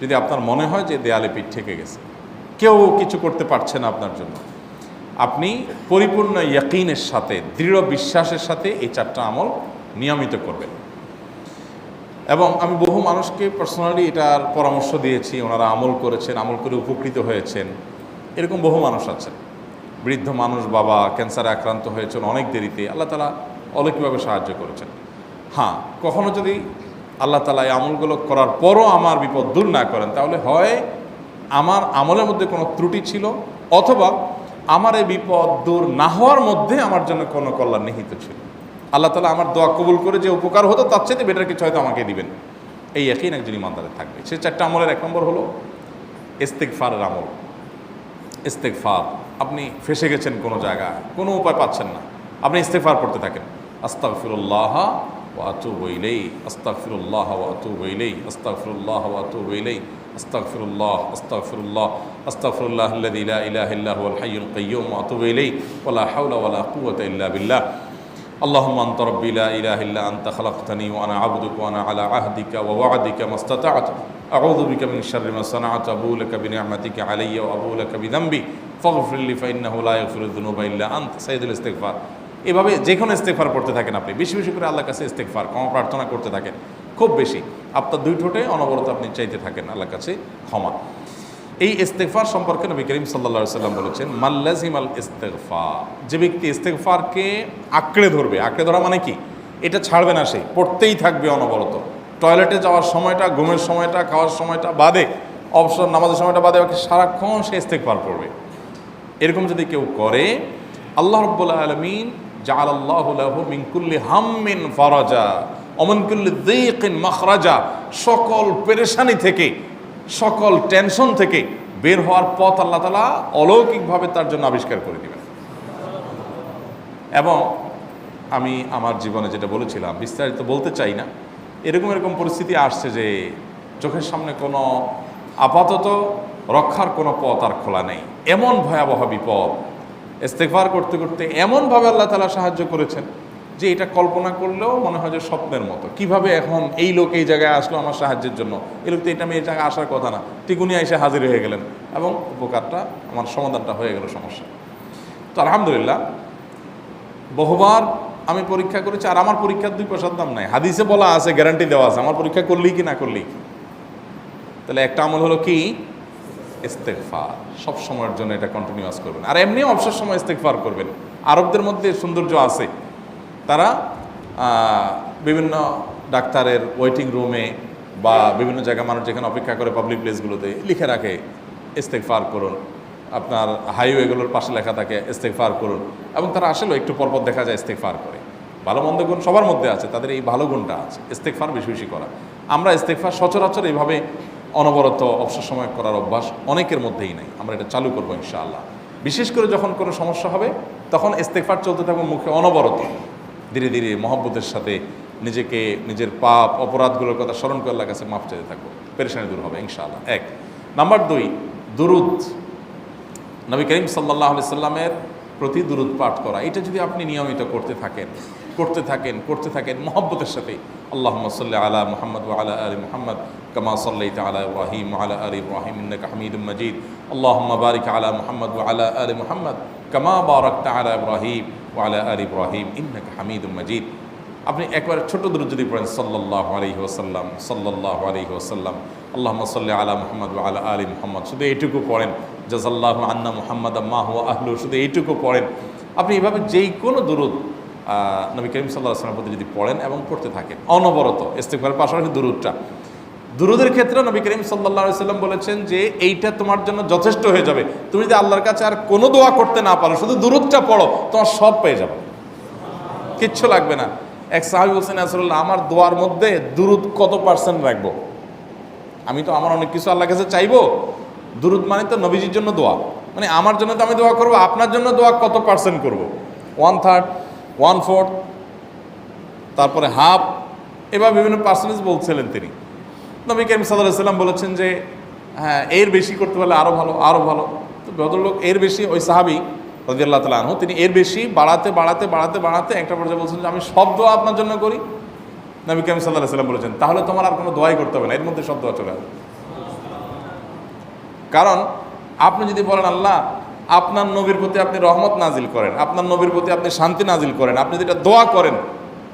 যদি আপনার মনে হয় যে দেয়ালে পিঠ ঠেকে গেছে, কেউ কিছু করতে পারছে না আপনার জন্য, আপনি পরিপূর্ণ ইয়াকিনের সাথে, দৃঢ় বিশ্বাসের সাথে এই 4টা আমল নিয়মিত করবেন। এবং আমি বহু মানুষকে পার্সোনালি এটার পরামর্শ দিয়েছি, ওনারা আমল করেছেন, আমল করে উপকৃত হয়েছেন। এরকম বহু মানুষ আছেন, বৃদ্ধ মানুষ, বাবা ক্যান্সারে আক্রান্ত হয়েছেন অনেক দেরিতে, আল্লাহ তাআলা অলৌকিকভাবে সাহায্য করেছেন। হ্যাঁ, কখনো যদি আল্লাহ তাআলা এই আমলগুলো করার পরও আমার বিপদ দূর না করেন, তাহলে হয় আমার আমলের মধ্যে কোনো ত্রুটি ছিল, অথবা আমার এই বিপদ দূর না হওয়ার মধ্যে আমার জন্য কোনো কল্যাণ নিহিত ছিল। আল্লাহ তাআলা আমার দোয়া কবুল করে যে উপকার হতো তার চেয়ে বেটার কিছু হয়তো আমাকে দিবেন, এই ইয়াকিন একজন ইমানদারের থাকবে। সেই 4টা আমলের 1 নম্বর হলো ইস্তেগফারের আমল। ইস্তেগফার, আপনি ফেসে গেছেন কোনো জায়গায়, কোনো উপায় পাচ্ছেন না, আপনি ইস্তেগফার করতে থাকেন। আস্তাগফিরুল্লাহ ওয়া আতুবু ইলাইহি, আস্তাগফিরুল্লাহ ওয়া আতুবু ইলাইহি, আস্তাগফিরুল্লাহ ওয়া আতুবু ইলাইহি, আস্তাগফিরুল্লাহ, আস্তাগফিরুল্লাহ, আস্তাগফিরুল্লাহাল্লাযী লা ইলাহা ইল্লা হুয়াল হাইয়ুল কাইয়্যুম ওয়া আতুবু ইলাইহি ওয়া লা হাওলা ওয়া লা কুওয়াতা ইল্লা বিল্লাহ। আল্লাহুম্মা আনতা রাব্বি লা ইলাহা ইল্লা আনতা খালাকতানি ওয়া আনা আবদুকা ওয়া আনা আলা আহদিকা ওয়া ওয়া'দিকা মাস্তাতা'তু আউযু বিকা মিন শাররি মা সানা'তু আবু'ু লাকা বিনি'মাতিকা আলাইয়া ওয়া আবু'ু লাকা বিযামবি ফাগফির লি ফাইন্নাহু লা ইয়াগফিরুয যুনুবা ইল্লা আনতা। সাইয়্যিদুল ইস্তিগফার। এভাবে যে কোনো ইস্তেগফার করতে থাকেন, আপনি বেশি বেশি করে আল্লাহর কাছে ইস্তেগফার, ক্ষমা প্রার্থনা করতে থাকেন, খুব বেশি। আপনার 2 ঠোঁটে অনবরত আপনি চাইতে থাকেন আল্লাহর কাছে ক্ষমা। এই ইস্তেগফার সম্পর্কে নবী করিম সাল্লাল্লাহু আলাইহি ওয়াসাল্লাম বলেছেন, মাল্লাজিমাল ইস্তেগফার, যে ব্যক্তি ইস্তেগফারকে আঁকড়ে ধরবে, আঁকড়ে ধরা মানে কি, এটা ছাড়বে না, সে পড়তেই থাকবে অনবরত। টয়লেটে যাওয়ার সময়টা, ঘুমের সময়টা, খাওয়ার সময়টা বাদে, অবসর নামাজের সময়টা বাদে, বাকি সারাক্ষণ সে ইস্তেগফার পড়বে। এরকম যদি কেউ করে, আল্লাহ রাব্বুল আলামিন জাআলাল্লাহু লাহু মিন কুল্লি হাম্মিন ফারাজা ওয়া মিন কুল্লি যায়কিন মাখরাজা, সকল পেরেশানি থেকে, সকল টেনশন থেকে বের হওয়ার পথ আল্লাহ তাআলা অলৌকিকভাবে তার জন্য আবিষ্কার করে দিবেন। এবং আমি আমার জীবনে যেটা বলেছিলাম, বিস্তারিত বলতে চাই না, এরকম পরিস্থিতি আসছে যে চোখের সামনে কোনো আপাতত রক্ষার কোনো পথ আর খোলা নেই, এমন ভয়াবহ বিপদ। ইস্তেগফার করতে করতে এমনভাবে আল্লাহ তাআলা সাহায্য করেছেন যে এটা কল্পনা করলেও মনে হয় যে স্বপ্নের মতো। কিভাবে এখন এই লোক এই জায়গায় আসলো আমার সাহায্যের জন্য, এই লোক তো এটা আমি এই জায়গায় আসার কথা না, টিকুনি এসে হাজির হয়ে গেলেন এবং উপকারটা, আমার সমাধানটা হয়ে গেল সমস্যা। তো আলহামদুলিল্লাহ, বহুবার আমি পরীক্ষা করেছি, আর আমার পরীক্ষার 2 পয়সার দাম নাই। হাদিসে বলা আছে, গ্যারান্টি দেওয়া আছে, আমার পরীক্ষা করলেই কি না করলেই। তাহলে একটা আমল হলো কি, ইস্তেগফার। সব সময়ের জন্য এটা কন্টিনিউয়াস করবেন, আর এমনিও অবসর সময় ইস্তেগফার করবেন। আরবদের মধ্যে সৌন্দর্য আছে, তারা বিভিন্ন ডাক্তারের ওয়েটিং রুমে বা বিভিন্ন জায়গায় মানুষ যেখানে অপেক্ষা করে পাবলিক প্লেসগুলোতে লিখে রাখে ইস্তেগফার করুন, আপনার হাইওয়েগুলোর পাশে লেখা থাকে ইস্তেগফার করুন, এবং তারা আসলেও একটু পরপর দেখা যায় ইস্তেগফার করে। ভালো মন্দ গুণ সবার মধ্যে আছে, তাদের এই ভালো গুণটা আছে, ইস্তেগফার বেশি বেশি করা। আমরা ইস্তেগফার সচরাচর এইভাবে অনবরত অবসর সময় করার অভ্যাস অনেকের মধ্যেই নেই। আমরা এটা চালু করবো ইনশাআল্লাহ। বিশেষ করে যখন কোনো সমস্যা হবে তখন ইস্তেগফার চলতে থাকবে মুখে অনবরত, ধীরে ধীরে মহব্বতের সাথে নিজেকে, নিজের পাপ অপরাধগুলোর কথা স্মরণ করে আল্লাহর কাছে মাফ চাইতে থাকবো, পেরেশানি দূর হবে ইনশাআল্লাহ। 1 নাম্বার 2, দুরুদ। নবী করিম সাল্লাল্লাহু আলাইহি সাল্লামের প্রতি দুরুদ পাঠ করা, এটা যদি আপনি নিয়মিত করতে থাকেন মহব্বতের সাথে, আল্লাহুম্মা সাল্লি আলা মুহাম্মদ ওয়া আলা আলি মুহাম্মদ কামা সাল্লাইতা আলা ইব্রাহিম ওয়া আলা আলি ইব্রাহিম ইন্নাকা হামিদুম মাজিদ, আল্লাহুম্মা বারিক আলা মুহাম্মদ ওয়া আলা আলি মুহাম্মদ কামা বারাকতা আলা ইব্রাহিম ওয়া আলা আলি ইব্রাহিম ইন্নাকা হামিদুম মাজিদ। আপনি একবার ছোট দুরূদ যদি পড়েন, সাল্লাল্লাহু আলাইহি ওয়াসাল্লাম, সাল্লাল্লাহু আলাইহি ওয়াসাল্লাম, আল্লাহুম্মা সাল্লি আলা মুহাম্মদ ওয়া আলা আলি মুহাম্মদ, শুধু এইটুকু পড়েন। জাযাল্লাহু আন্না মুহাম্মাদাম মা হুয়া আহলু, শুধু এইটুকু পড়েন। আপনি এভাবে যেই কোনো দুরূদ নবী করিম সাল্লাল্লাহু আলাইহি ওয়াসাল্লামের প্রতি যদি পড়েন এবং পড়তে থাকেন অনবরত, ইস্তেগফারের পাশাপাশি দুরূদের ক্ষেত্রে নবী করিম সাল্লাল্লাহু আলাইহি ওয়াসাল্লাম বলেছেন যে এইটা তোমার জন্য যথেষ্ট হয়ে যাবে। তুমি যদি আল্লাহর কাছে আর কোনো দোয়া করতে না পারো, শুধু দুরূদটা পড়ো, তোমার সব পেয়ে যাবে, কিচ্ছু লাগবে না। এক সাহাবী বলছেন, রাসূলুল্লাহ, আমার দোয়ার মধ্যে দুরূদ কত পার্সেন্ট রাখবো? আমি তো আমার অনেক কিছু আল্লাহর কাছে চাইবো, দুরূদ মানে তো নবীজির জন্য দোয়া, মানে আমার জন্য তো আমি দোয়া করবো, আপনার জন্য দোয়া কত পার্সেন্ট করবো? 1/3, 1/4, তারপরে হাফ, এবার বিভিন্ন পার্সেন্টেজ বলছিলেন তিনি। নবী করিম সাল্লাল্লাহু আলাইহি ওয়াসাল্লাম বলেছেন যে হ্যাঁ, এর বেশি করতে পারলে আরও ভালো, আরও ভালো। তো ভদ্রলোক এর বেশি, ওই সাহাবী রাদিয়াল্লাহু তাআলা আনহু, তিনি এর বেশি বাড়াতে একটা পর্যায়ে বলছেন যে আমি সব দোয়া আপনার জন্য করি। নবী করিম সাল্লাল্লাহু আলাইহি ওয়াসাল্লাম বলেছেন, তাহলে তোমার আর কোনো দোয়াই করতে হবে না, এর মধ্যে সব দোয়া চলে আসবে। কারণ আপনি যদি বলেন আল্লাহ আপনার নবীর প্রতি আপনি রহমত নাজিল করেন, আপনার নবীর প্রতি আপনি শান্তি নাজিল করেন, আপনি যেটা দোয়া করেন,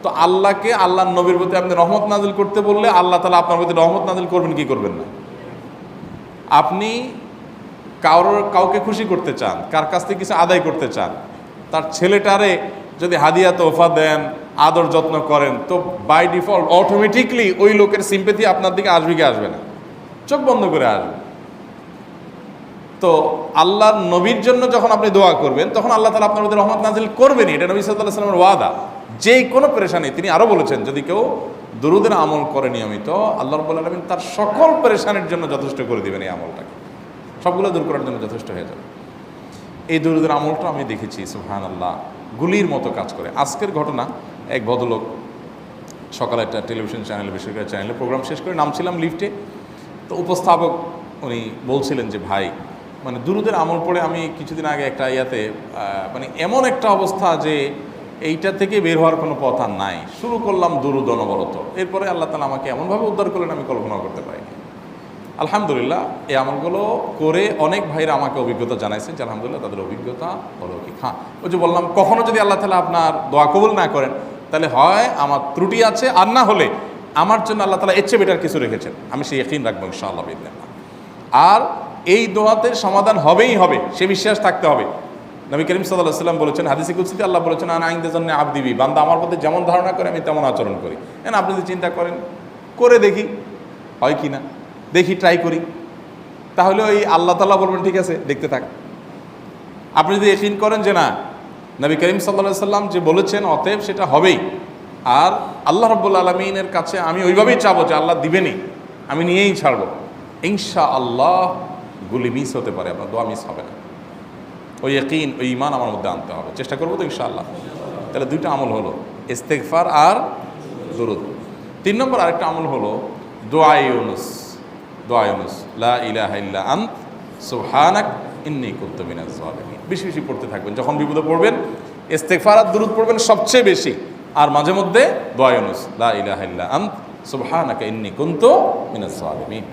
তো আল্লাহকে আল্লাহর নবীর প্রতি আপনি রহমত নাজিল করতে বললে আল্লাহ তাআলা আপনার প্রতি রহমত নাজিল করবেন কি করবেন না? আপনি কাউকে খুশি করতে চান, কার কাছ থেকে কিছু আদায় করতে চান, তার ছেলেটারে যদি হাদিয়া তোহফা দেন, আদর যত্ন করেন, তো বাই ডিফল্ট অটোমেটিকলি ওই লোকের সিম্পেথি আপনার দিকে আসবে কি আসবে না? চোখ বন্ধ করে আসবে। তো আল্লাহর নবীর জন্য যখন আপনি দোয়া করবেন তখন আল্লাহ তাআলা আপনার প্রতি রহমত নাজিল করবেনই, এটা নবী সাল্লাল্লাহু আলাইহি ওয়াসাল্লামের ওয়াদা। যেই কোনো পেরেশানি, তিনি আরও বলেছেন যদি কেউ দুরূদের আমল করে নিয়মিত, আল্লাহ রাব্বুল আলামিন তার সকল পেরেশানির জন্য যথেষ্ট করে দিবেন। এই আমলটাকে সবগুলো দূর করার জন্য যথেষ্ট হয়ে যাবে। এই দুরূদের আমলটা আমি দেখেছি সুবহানাল্লাহ গুলির মতো কাজ করে। আজকের ঘটনা, এক ভদ্রলোক সকালে একটা টেলিভিশন চ্যানেল, বেসরকারি চ্যানেলে প্রোগ্রাম শেষ করে নামছিলাম লিফটে, তো উপস্থাপক উনি বলছিলেন যে ভাই মানে দুরূদের আমল পড়ে আমি কিছুদিন আগে একটা ইয়াতে মানে এমন একটা অবস্থা যে এইটা থেকে বের হওয়ার কোনো পথ আর নাই, শুরু করলাম দুরূদ অনবরত, এরপরে আল্লাহ তাআলা আমাকে এমনভাবে উদ্ধার করলেন আমি কল্পনাও করতে পারিনি। আলহামদুলিল্লাহ এই আমলগুলো করে অনেক ভাইরা আমাকে অভিজ্ঞতা জানাইছেন যে আলহামদুলিল্লাহ তাদের অভিজ্ঞতা অলৌকিক। হ্যাঁ, ওই যে বললাম কখনো যদি আল্লাহ তাআলা আপনার দোয়া কবুল না করেন তাহলে হয় আমার ত্রুটি আছে, আর না হলে আমার জন্য আল্লাহ তাআলা এর চেয়ে বেটার কিছু রেখেছেন, আমি সেই ইয়াকিন রাখবো ইনশাআল্লাহ বিইذنিল্লাহ। আর এই দোয়াতের সমাধান হবেই হবে, সে বিশ্বাস থাকতে হবে। নবী করিম সাল্লাল্লাহু আলাইহি ওয়াসাল্লাম বলেছেন, হাদিসে কুদসিতে আল্লাহ বলেছেন আনা ইনদাযান্নি আবদি বি, বান্দা আমার প্রতি যেমন ধারণা করে আমি তেমন আচরণ করি। আপনি যদি চিন্তা করেন করে দেখি হয় কি না, দেখি ট্রাই করি, তাহলে ওই আল্লাহ তাআলা বলবেন ঠিক আছে দেখতে থাক। আপনি যদি ইয়াকিন করেন যে না নবী করিম সাল্লাল্লাহু আলাইহি ওয়াসাল্লাম যে বলেছেন অতএব সেটা হবেই, আর আল্লাহ রাব্বুল আলামিনের কাছে আমি ওইভাবেই চাবো যে আল্লাহ দিবেনই, আমি নিয়েই ছাড়বো, ইনশাআল্লাহ গুলি মিস হতে পারে, আপনার দোয়া মিস হবে না। ওই ইয়াকিন, ওই ঈমান আমার মধ্যে আনতে হবে, চেষ্টা করবো তো ইনশাআল্লাহ। তাহলে দুইটা আমল হলো, ইস্তেগফার আর দুরূদ। 3 নম্বর আরেকটা আমল হলো দোয়া ইউনুস। দোয়া ইউনুস, লা ইলাহা ইল্লা আনত সুবহানাক ইন্নী কুনতু মিনাজ জালিমিন। বেশি বেশি পড়তে থাকবেন, যখন বিপদে পড়বেন ইস্তেগফার আর দুরূদ পড়বেন সবচেয়ে বেশি, আর মাঝে মধ্যে দোয়া ইউনুস, লা ইলাহা ইল্লা আনত সুবহানাকা ইন্নী কুনতু মিনাজ জালিমিন।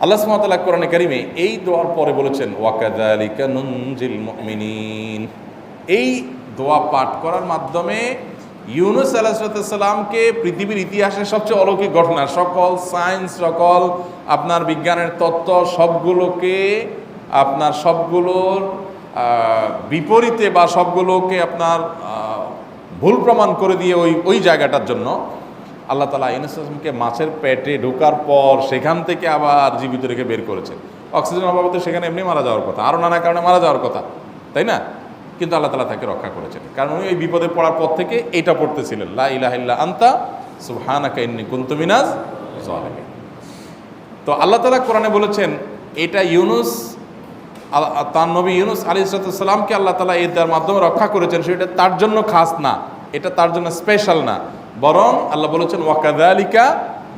আল্লাহ সুবহানাহু ওয়া তাআলা কোরআনে কারিমে এই দোয়ার পরে বলেছেন ওয়াকাযালিকা নুনজিল মুমিনিন। এই দোয়া পাঠ করার মাধ্যমে ইউনুস আলাইহিস সালামকে পৃথিবীর ইতিহাসের সবচেয়ে অলৌকিক ঘটনা, সকল সায়েন্স, সকল আপনার বিজ্ঞানের তত্ত্ব সবগুলোকে আপনার সবগুলোর বিপরীতে বা সবগুলোকে আপনার ভুল প্রমাণ করে দিয়ে ওই জায়গাটার জন্য আল্লাহ তাআলা ইউনুস আলাইহিসকে মাছের পেটে ঢোকার পর সেখান থেকে আবার জীবিত রেখে বের করেছেন। অক্সিজেন অভাবে তো সেখানে এমনি মারা যাওয়ার কথা, আরও নানা কারণে মারা যাওয়ার কথা, তাই না? কিন্তু আল্লাহ তাআলা তাকে রক্ষা করেছেন, কারণ উনি ওই বিপদে পড়ার পর থেকে এটা পড়তেছিলেন, লা ইলাহা ইল্লা আনতা সুবহানাকা ইন্নী কুনতু মিনাজ জালিমিন। তো আল্লাহ তাআলা কোরআনে বলেছেন এটা ইউনুস, তার নবী ইউনুস আলাইহিস সালামকে আল্লাহ তাআলা এর মাধ্যমে রক্ষা করেছেন, সেটা তার জন্য খাস না, এটা তার জন্য স্পেশাল না, বরং আল্লাহ বলেছেন ওয়াকাযালিকা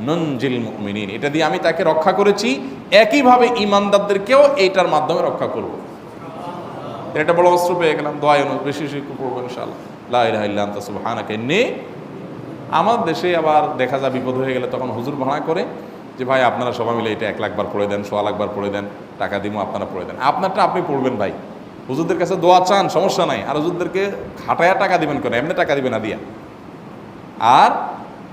নুনজিল মুমিনিন, এটা দিয়ে আমি তাকে রক্ষা করেছি, একইভাবে ঈমানদারদেরকেও এইটার মাধ্যমে রক্ষা করব। এটা বড় অস্ত্র পেয়ে গেলাম। দোয়া ইউনুস বেশি বেশি পড়বো ইনশাআল্লাহ, লা ইলাহা ইল্লা আনতা সুবহানাকা ইন্নী। আমার দেশে আবার দেখা যায় বিপদ হয়ে গেলে তখন হুজুর ভাড়া করে যে ভাই আপনারা সবাই মিলে এটা 1 লাখ বার পড়ে দেন, 1.25 লাখ বার পড়ে দেন, টাকা দিব আপনারা পড়ে দেন। আপনারটা আপনি পড়বেন ভাই, হুজুরদের কাছে দোয়া চান সমস্যা নাই, আর হুজুরদেরকে খাটায়া টাকা দিবেন কেন, এমনি টাকা দিবেন না দিয়া। আর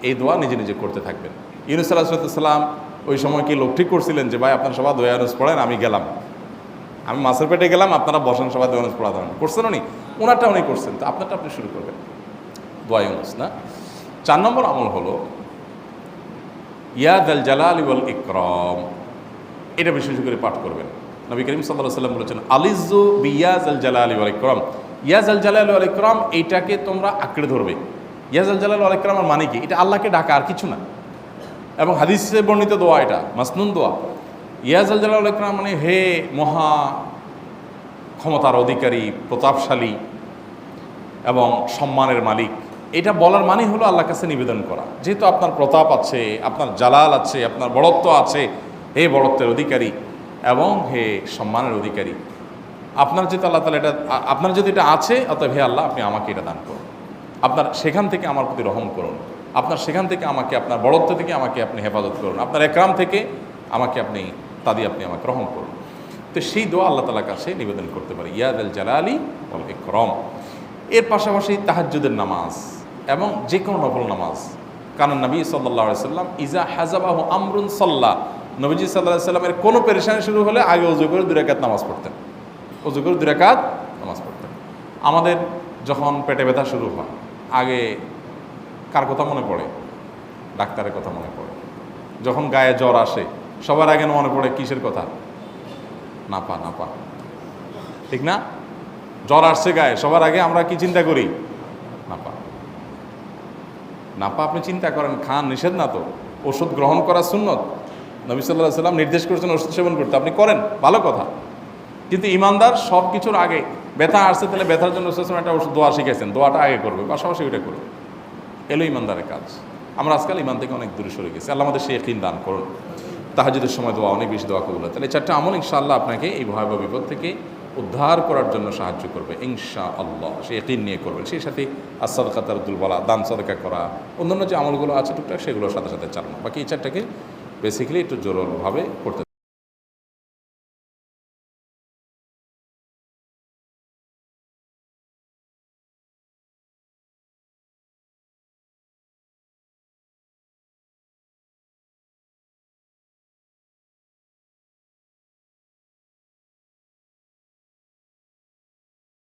এই দোয়া নিজে নিজে করতে থাকবেন। ইউনুস আলাইহিস সালাম ওই সময় কি লোক ঠিক করছিলেন যে ভাই আপনারা সবাই দোয়া ইউনুস পড়েন, আমি গেলাম, আমি মাছের পেটে গেলাম, আপনারা বসেন সবাই দোয়া ইউনুস পড়া দেন, করছেন উনি? ওনারটা উনি করছেন, তো আপনারটা আপনি শুরু করবেন দোয়া ইউনুস না। 4 নম্বর আমল হলো ইয়া যাল জালালি ওয়াল ইকরাম, এটা বিশেষ করে পাঠ করবেন। নবী করিম সাল্লাল্লাহু আলাইহি ওয়াসাল্লাম বলেছেন আলিজু বিয়া যাল জালালি ওয়াল ইকরাম, ইয়া যাল জালালি ওয়াল ইকরাম এইটাকে তোমরা আঁকড়ে ধরবে। ইয়া যাল জালালি ওয়াল ইকরামের মানে কি? এটা আল্লাহকে ডাকা, আর কিছু না, এবং হাদিসে বর্ণিত দোয়া, এটা মাসনুন দোয়া। ইয়া যাল জালালি ওয়াল ইকরাম মানে হে মহা ক্ষমতার অধিকারী, প্রতাপশালী এবং সম্মানের মালিক, এটা বলার মানে হলো আল্লাহর কাছে নিবেদন করা, যেহেতু আপনার প্রতাপ আছে, আপনার জালাল আছে, আপনার বড়ত্ব আছে, হে বড়ত্বের অধিকারী এবং হে সম্মানের অধিকারী, আপনার যেহেতু আল্লাহ তাআলা এটা, আপনার যদি এটা আছে, অতএব হে আল্লাহ আপনি আমাকে এটা দান করুন, আপনার সেখান থেকে আমার প্রতি রহম করুন, আপনার সেখান থেকে আমাকে, আপনার বড়ত্ব থেকে আমাকে আপনি হেফাজত করুন, আপনার একরাম থেকে আমাকে আপনি, তা দিয়ে আপনি আমাকে রহম করুন। তো সেই দোয়া আল্লাহ তাআলার কাছে নিবেদন করতে পারি, ইয়া যাল জালালি ওয়াল ইকরাম। এর পাশাপাশি তাহাজ্জুদের নামাজ এবং যে কোনো নফল নামাজ, কারণ নবী সাল্লাল্লাহু আলাইহি সাল্লাম ইজা হাজাবাহু আমরুন সাল্লা, নবীজি সাল্লাল্লাহু আলাইহি সাল্লামের কোনো পেরেশানি শুরু হলে আগে ওযু করে 2 রাকাত নামাজ পড়তেন, ওযু করে 2 রাকাত নামাজ পড়তেন। আমাদের যখন পেটে ব্যথা শুরু হয় আগে কার কথা মনে পড়ে? ডাক্তারের কথা মনে পড়ে। যখন গায়ে জ্বর আসে সবার আগে মনে পড়ে কিসের কথা? নাপা, নাপা, ঠিক না? জ্বর আসছে গায়ে, সবার আগে আমরা কি চিন্তা করি? নাপা। নাপা আপনি চিন্তা করেন, খান, নিষেধ না তো, ওষুধ গ্রহণ করা সুন্নত। নবী সাল্লাল্লাহু আলাইহি সাল্লাম নির্দেশ করেছেন ওষুধ সেবন করতে, আপনি করেন, ভালো কথা। কিন্তু ইমানদার সব কিছুর আগে ব্যথা আসছে, তাহলে ব্যথার জন্য একটা ওষুধ দোয়া শিখেছেন, দোয়াটা আগে করবে, পাশাপাশি ওইটা করবে। এলো ইমানদারের কাজ। আমরা আজকাল ইমান থেকে অনেক দূরে সরে গেছি। আল্লাহ আমাদের সেই ইয়াকিন দান করুন। তাহাজ্জুদের সময় দোয়া, অনেক বেশি দোয়া কবুল হয়। তাহলে 4টা আমল ইনশাআল্লাহ আপনাকে এই ভয়াবহ বিপদ থেকে উদ্ধার করার জন্য সাহায্য করবে ইনশাআল্লাহ। সেই ইয়াকিন নিয়ে করবেন। সেই সাথে as-সাদকা তারদুল বালা, দান সাদকা করা, অন্যান্য যে আমলগুলো আছে টুকটাক সেগুলোর সাথে সাথে চালানো। বাকি এই 4টাকে বেসিক্যালি একটু জোরভাবে করতে